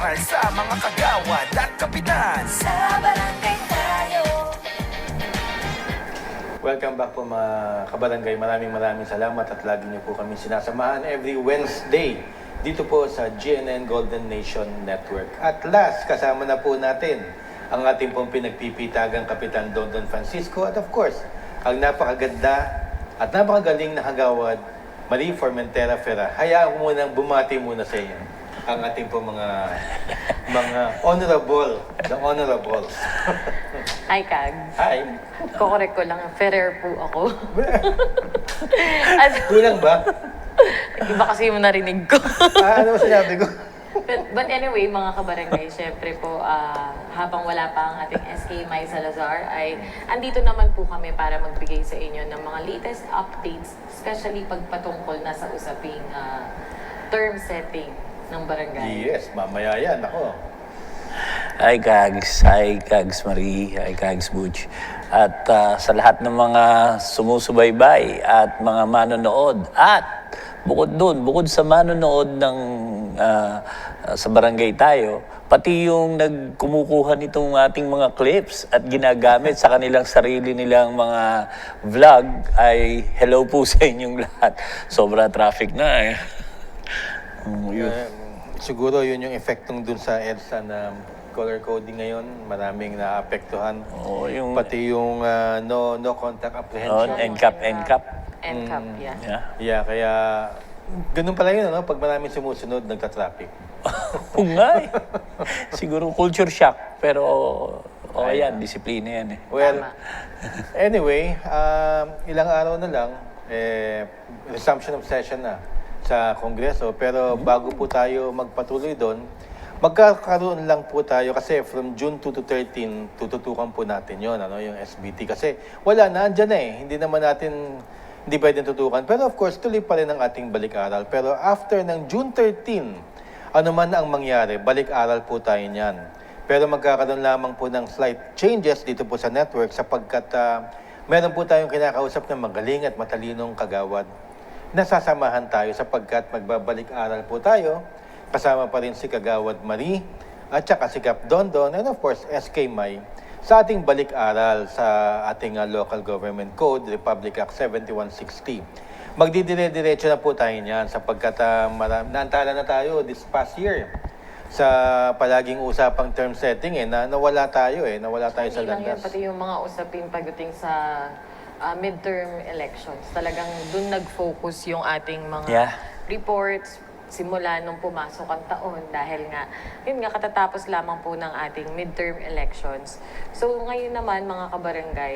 personal sa mga kagawad at kapitan. Sa barangay tayo. Welcome back po mga kabarangay. Maraming salamat at lagi niyo po kami sinasamahan every Wednesday dito po sa GNN Golden Nation Network. At last, kasama na po natin ang ating pong pinagpipitagang Kapitan Dondon Francisco at of course, ang napakaganda at napakagaling na kagawad Marie Formentera Ferra. Hayaan ko munang bumati muna sa inyo ang ating po mga the honorables. Hi, Kag. Hi. Kokorek ko lang, Ferrer po ako. Kulang ba? Iba kasi yung narinig ko. Ano sinabi ko? But anyway, mga kabarangay, syempre po, habang wala pa ang ating SK Mai Salazar, ay andito naman po kami para magbigay sa inyo ng mga latest updates, especially pagpatungkol na sa usaping term setting ng barangay. Yes, mamaya yan. Ako. Hi Kags Marie, hi Kags Butch. At sa lahat ng mga sumusubaybay at mga manonood at bukod sa manonood ng sa barangay tayo, pati yung nagkumukuha nitong ating mga clips at ginagamit sa kanilang sarili nilang mga vlog ay hello po sa inyong lahat. Sobra traffic na eh. Siguro yun yung epektong dun sa EDSA na color coding ngayon. Maraming naapektuhan. Oo, yung Pati yung no contact apprehension. NCAP. NCAP, yeah. Yeah. Yeah, kaya ganun pala yun, no? Pag maraming sumusunod, nagka-traffic. Oo nga eh. Siguro culture shock. Pero, yan, disiplina yan eh. Well, anyway, ilang araw na lang, resumption of session na sa Kongreso. Pero bago po tayo magpatuloy doon, magkakaroon lang po tayo kasi from June 2 to 13, tututukan po natin yon yung SBT. Kasi wala na, andyan na eh. Hindi pwedeng tutukan. Pero of course, tuloy pa rin ang ating balik-aral. Pero after ng June 13, ano man ang mangyari, balik-aral po tayo niyan. Pero magkakaroon lamang po ng slight changes dito po sa network sapagkat meron po tayong kinakausap ng magaling at matalinong kagawad. Nasasamahan tayo sapagkat magbabalik-aral po tayo. Kasama pa rin si Kagawad Marie at saka si Kap Dondon and of course SK Mai sa ating balik-aral sa ating Local Government Code, Republic Act 7160. Magdidire-diretso na po tayo niyan sapagkat naantala na tayo this past year sa palaging usapang term setting nawala tayo sa Hindi lang yan, landas. pati yung mga usapin pagdating sa midterm elections. Talagang dun nag-focus yung ating mga reports simula nung pumasok ang taon dahil nga, yun nga, katatapos lamang po ng ating midterm elections. So ngayon naman mga kabarangay,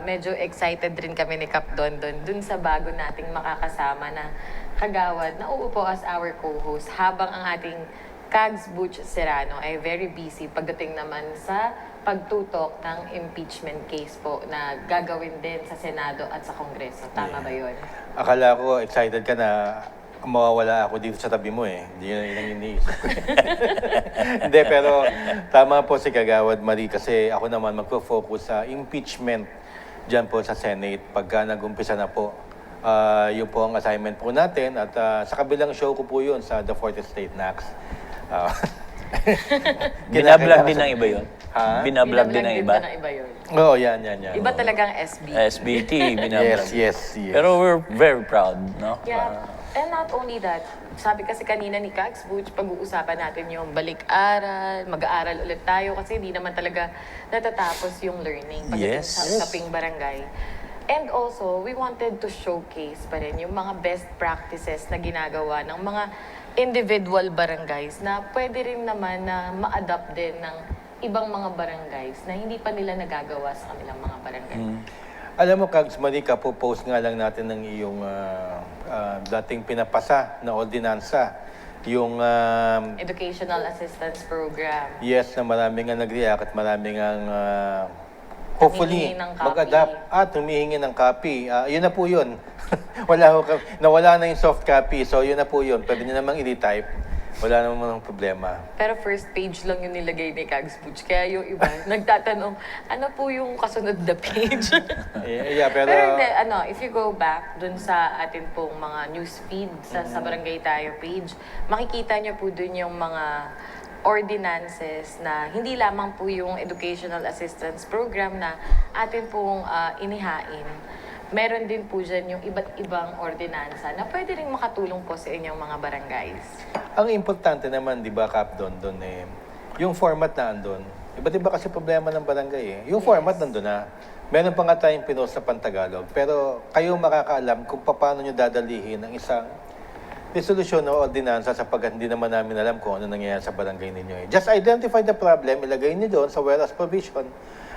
medyo excited rin kami ni Kap Dondon dun sa bago nating makakasama na kagawad na uupo as our co-host habang ang ating Kags Butch Serrano ay very busy pagdating naman sa pagtutok ng impeachment case po na gagawin din sa Senado at sa Kongreso. Tama ba yun? Akala ko excited ka na mawawala ako dito sa tabi mo eh. Hindi yun ang iniisip ko. Hindi, pero tama po si Kagawad Marie kasi ako naman magpo-focus sa impeachment dyan po sa Senate pagka nag-umpisa na po. Yun po ang assignment po natin at sa kabilang show ko po yun sa The 40th State NACS. Binablog din ng iba yun? Ha? Binablog din ng iba? Iba yun. Oo, yan. Iba talagang SB. SBT, binablog. Yes. Pero we're very proud, no? Yeah. And not only that, sabi kasi kanina ni Kags Butch, pag-uusapan natin yung balik-aral, mag-aaral ulit tayo kasi hindi naman talaga natatapos yung learning pagdating sa usaping barangay. And also, we wanted to showcase pa rin yung mga best practices na ginagawa ng mga individual barangays na pwede rin naman na ma-adapt din ng ibang mga barangays na hindi pa nila nagagawa sa kanilang mga barangay. Alam mo, Kags Marie, kapo-post nga lang natin ng iyong dating pinapasa na ordinansa. Yung Educational Assistance Program. yes, na marami nga nag-react at marami nga hopefully Humihingi ng copy. mag-adapt at humihingi ng copy. Yun na po yun. Nawala na yung soft copy. So yun na po yun. Pwede nyo namang i-retype. Wala namang problema. Pero first page lang yung nilagay ni Kags Butch. Kaya yung iba, nagtatanong, ano po yung kasunod na page? Yeah, pero Pero hindi, if you go back dun sa atin pong mga news feed sa Barangay Tayo page, makikita nyo po dun yung mga ordinances na hindi lamang po yung educational assistance program na atin pong inihain. Meron din po dyan yung iba't ibang ordinansa na pwede rin makatulong po sa inyong mga barangays. Ang importante naman, di ba, Kap, doon yung format na andun. Iba't iba kasi problema ng barangay eh. Yung format nandun na. Meron pa nga tayong pinost sa Pantagalog. Pero kayo makakaalam kung paano nyo dadalihin ang isang resolusyon o ordinansa sapagkat hindi naman namin alam kung ano nangyayari sa barangay ninyo. Just identify the problem, ilagay niyo doon sa whereas provision,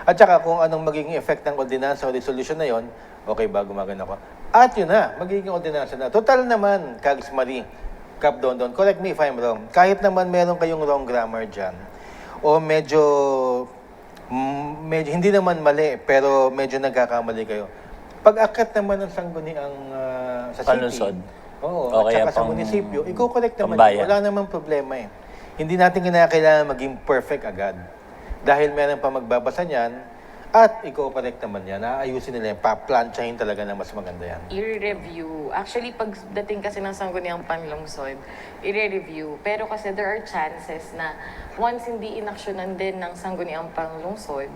at saka kung anong magiging effect ng ordinansa o resolution na yon, okay ba, gumagana ko. At yun na, magiging ordinansa na. Total naman, Kags Marie, Kap Dondon, correct me if I'm wrong, kahit naman meron kayong wrong grammar dyan, o medyo hindi naman mali, pero medyo nagkakamali kayo. Pag-akyat naman ng sangguniang sa city, Palusod. oo, O at kaya saka sa pang- munisipyo, i-correct naman. pambayan. Wala namang problema eh. Hindi natin kinakailangan maging perfect agad. Dahil meron pa magbabasa niyan, at i-correct naman yan. Aayusin nila yan. Pa-planchahin talaga na mas maganda yan. I-review. Actually, pagdating kasi ng sangguniang panlungsod, i-review. Pero kasi there are chances na once hindi inaksyonan din ng sangguniang panlungsod,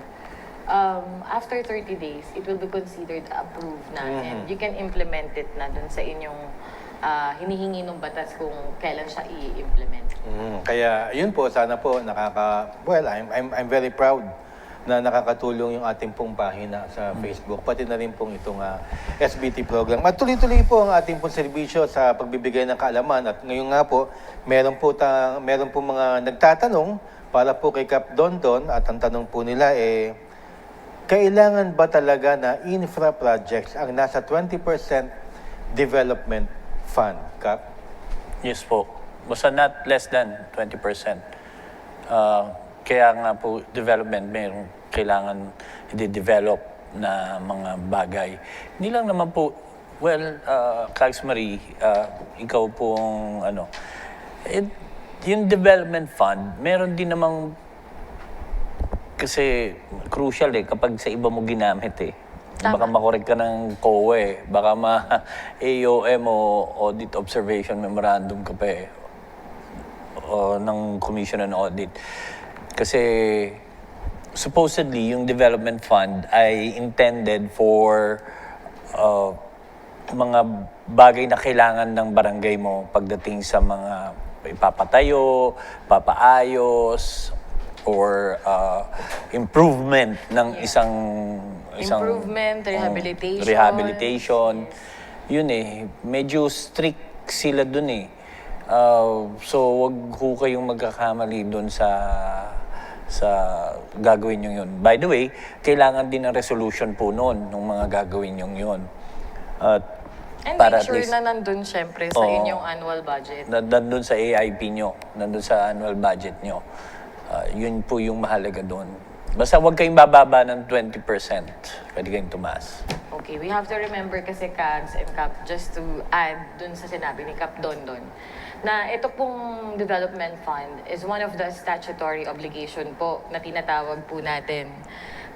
after 30 days, it will be considered approved na. And you can implement it na dun sa inyong hinihingi ng batas kung kailan siya i-implement. Kaya yun po, sana po well, I'm very proud na nakakatulong yung ating pong pahina sa Facebook, pati na rin pong itong SBT program. At tuloy-tuloy po ang ating pong serbisyo sa pagbibigay ng kaalaman. At ngayon nga po, meron po mga nagtatanong para po kay Kap Dondon at ang tanong po nila kailangan ba talaga na infra projects ang nasa 20% development fund, Kap? Yes po. Basta not less than 20%. Kaya nga po, development, mayroong kailangan i-develop na mga bagay. Hindi lang naman po, well, Kags Marie, ikaw pong, yung development fund, meron din namang, kasi crucial kapag sa iba mo ginamit Baka makorek ka ng COE, baka AOM o Audit Observation Memorandum ka pa o ng Commission on Audit. Kasi supposedly yung development fund ay intended for mga bagay na kailangan ng barangay mo pagdating sa mga ipapatayo, papaayos, or improvement ng isang Improvement, rehabilitation. Rehabilitation. Yun medyo strict sila dun so wag ho kayong magkakamali dun sa gagawin nyo yun. By the way, kailangan din ng resolution po noon ng mga gagawin nyo yun. And para make sure at least, na nandun syempre sa inyong annual budget. nandun sa AIP nyo, nandun sa annual budget nyo. Yun po yung mahalaga doon. Basta huwag kayong bababa ng 20%. Pwede kayong tumaas. Okay, we have to remember kasi Kags and Kap, just to add dun sa sinabi ni Kap Dondon, na ito pong development fund is one of the statutory obligation po na tinatawag po natin.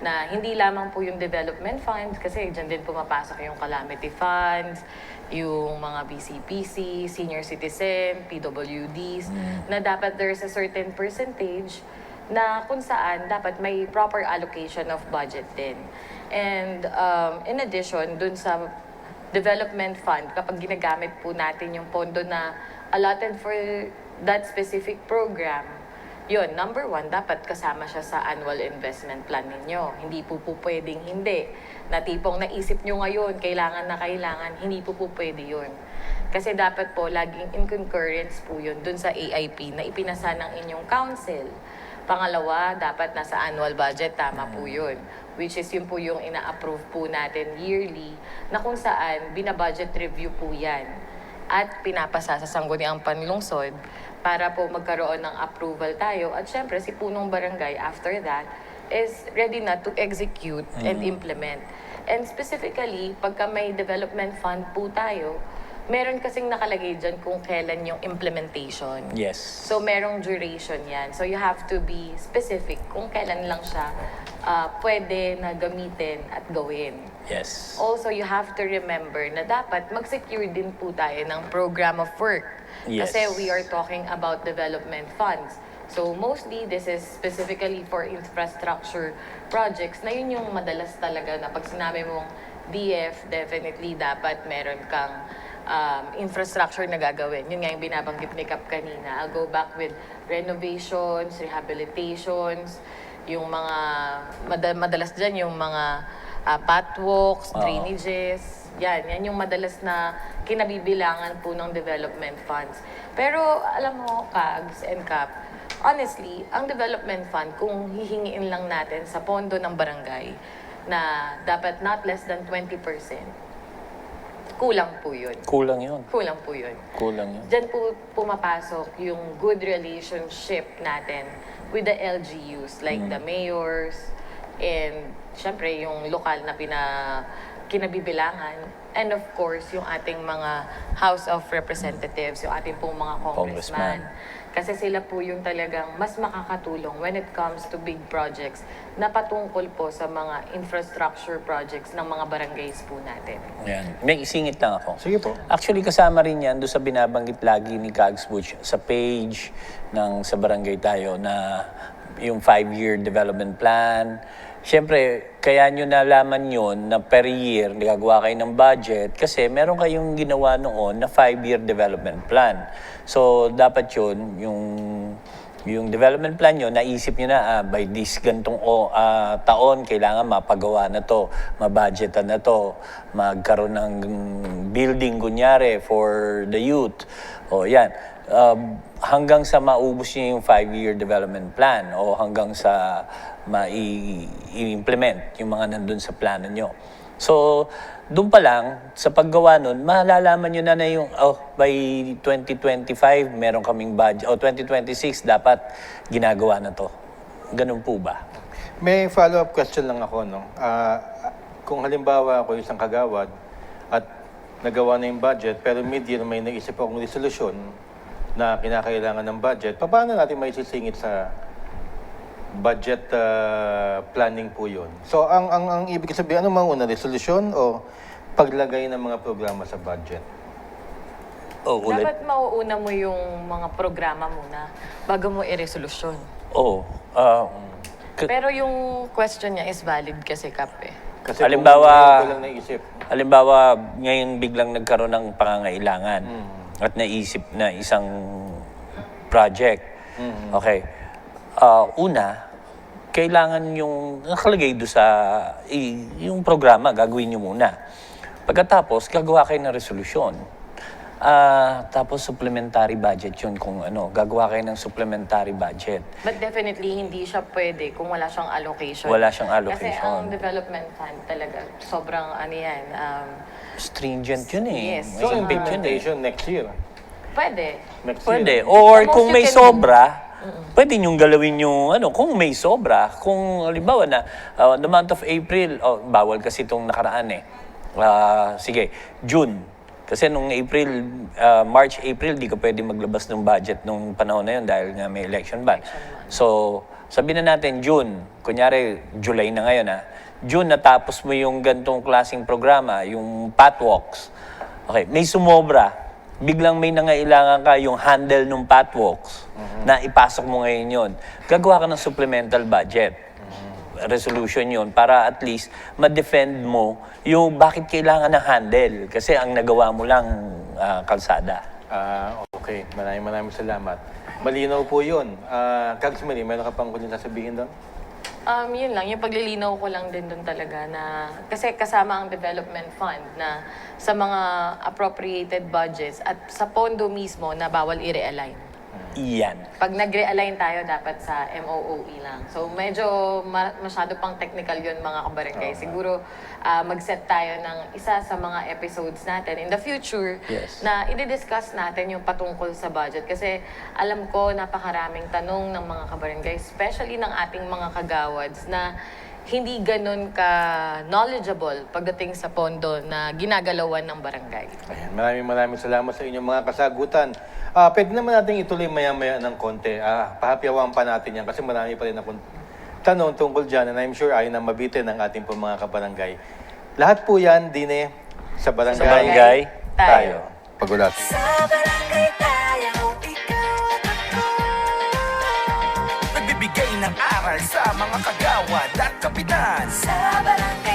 Na hindi lamang po yung development funds kasi dyan din pumapasok yung calamity funds, yung mga BCPC, senior citizen, PWDs, na dapat there's a certain percentage na kung saan dapat may proper allocation of budget din. And in addition, dun sa development fund, kapag ginagamit po natin yung pondo na allotted for that specific program, yun, number one, dapat kasama siya sa annual investment plan ninyo. Hindi po pwedeng hindi. Na tipong naisip nyo ngayon, kailangan na kailangan, hindi po pwede yun. Kasi dapat po, laging in concurrence po yun dun sa AIP na ipinasa ng inyong council. Pangalawa, dapat nasa annual budget, tama po yun. Which is yun po yung ina-approve po natin yearly na kung saan binabudget review po yan at pinapasa sa sangguniang panlungsod para po magkaroon ng approval tayo. At syempre, si punong barangay after that is ready na to execute and implement. And specifically, pagka may development fund po tayo, meron kasing nakalagay dyan kung kailan yung implementation. Yes. So, merong duration yan. So, you have to be specific kung kailan lang siya pwede na gamitin at gawin. Yes. Also, you have to remember na dapat mag-secure din po tayo ng program of work. Yes. Kasi we are talking about development funds. So mostly, this is specifically for infrastructure projects na yun yung madalas talaga na pag sinabi mong DF, definitely dapat meron kang infrastructure na gagawin. Yun nga yung binabanggit ni Kap kanina. I'll go back with renovations, rehabilitations, yung mga, madalas dyan yung mga pathwalks, drainages, yan yung madalas na kinabibilangan po ng development funds. Pero alam mo, Kags and Kap, honestly, ang development fund, kung hihingiin lang natin sa pondo ng barangay, na dapat not less than 20%, kulang po yun. Kulang yun. Kulang po yun. Kulang yun. Diyan po pumapasok yung good relationship natin with the LGUs, like the mayors, and syempre yung lokal na kinabibilangan, and of course, yung ating mga House of Representatives, yung ating pong mga congressman. Kasi sila po yung talagang mas makakatulong when it comes to big projects na patungkol po sa mga infrastructure projects ng mga barangays po natin. Yan. May isingit lang ako. Sige po. Actually, kasama rin yan doon sa binabanggit lagi ni Kags Butch sa page ng sa barangay tayo na yung 5-year development plan. Siyempre, kaya nyo nalaman yun na per year, nagagawa kayo ng budget kasi meron kayong ginawa noon na 5-year development plan. So, dapat yun, yung development plan nyo, naisip nyo na, by this gantong taon, kailangan mapagawa na to, mabudgetan na to, magkaroon ng building, kunyari, for the youth. O, yan. Hanggang sa maubos nyo yung 5-year development plan o hanggang sa i-implement yung mga nandun sa plano nyo. So, doon pa lang, sa paggawa nun, malalaman nyo na yung, by 2025, meron kaming budget, o 2026, dapat ginagawa na to. Ganun po ba? May follow-up question lang ako, no? Kung halimbawa ako isang kagawad at nagawa na yung budget, pero mid-year may naisip akong resolusyon na kinakailangan ng budget, paano natin may sisingit sa budget planning po yun? So, ang ibig sabihin, ano mauna, resolusyon o paglagay ng mga programa sa budget? Ulit. Dapat mauuna mo yung mga programa muna bago mo i-resolusyon. Pero yung question niya is valid kasi, Kap, eh. Kasi Halimbawa- kung ko lang naisip. Halimbawa, ngayon biglang nagkaroon ng pangangailangan at naisip na isang project. Okay. Una, kailangan yung nakalagay doon sa yung programa, gagawin nyo muna. Pagkatapos, gagawa kayo ng resolusyon. Tapos supplementary budget yun kung ano, gagawa kayo ng supplementary budget. But definitely, hindi siya pwede kung wala siyang allocation. Wala siyang Kasi allocation. ang development fund talaga, sobrang ano yan, Stringent yun eh. Yes. So, May big yun eh. implementation next year. pwede. Next Pwede. year. Or The most kung you may can do. sobra, pwede niyong galawin yung ano, kung may sobra. Kung halimbawa na, the month of April, bawal kasi itong nakaraan eh. Sige, June. Kasi nung March, April, di ka pwede maglabas ng budget nung panahon na yun dahil nga may election ban. So, sabihin na natin June. Kunyari, July na ngayon June, natapos mo yung gantong klaseng programa, yung pathwalks. Okay, may sumobra. Biglang may nangailangan ka yung handle ng pathwalks na ipasok mo ngayon yun. Gagawa ka ng supplemental budget. Resolution yun para at least ma-defend mo yung bakit kailangan ng handle. Kasi ang nagawa mo lang kalsada. Okay. Maraming salamat. Malinaw po yun. Kags Marie, meron ka pang kunin sasabihin doon? Yun lang, yung paglilinaw ko lang din doon talaga na, kasi kasama ang development fund na sa mga appropriated budgets at sa pondo mismo na bawal i-realign. Iyan. Pag nag-realign tayo, dapat sa MOOE lang. So, medyo masyado pang technical yun, mga kabarangay. Siguro, mag-set tayo ng isa sa mga episodes natin in the future Yes. na i-discuss natin yung patungkol sa budget. Kasi alam ko, napakaraming tanong ng mga kabarangay, especially ng ating mga kagawads, na hindi ganun ka-knowledgeable pagdating sa pondo na ginagalawan ng barangay. Ayan, maraming salamat sa inyong mga kasagutan. Pwede naman natin ituloy maya-maya ng konti. Pahapyawan pa natin yan kasi marami pa rin akong tanong tungkol dyan and I'm sure ay na mabitin ng ating po mga kabarangay. Lahat po yan, Dine, sa barangay, Sa barangay tayo. Pagulat. Sa barangay tayo, ikaw at ako. Hatid ng aral sa mga kagawad at kapitan Sa barangay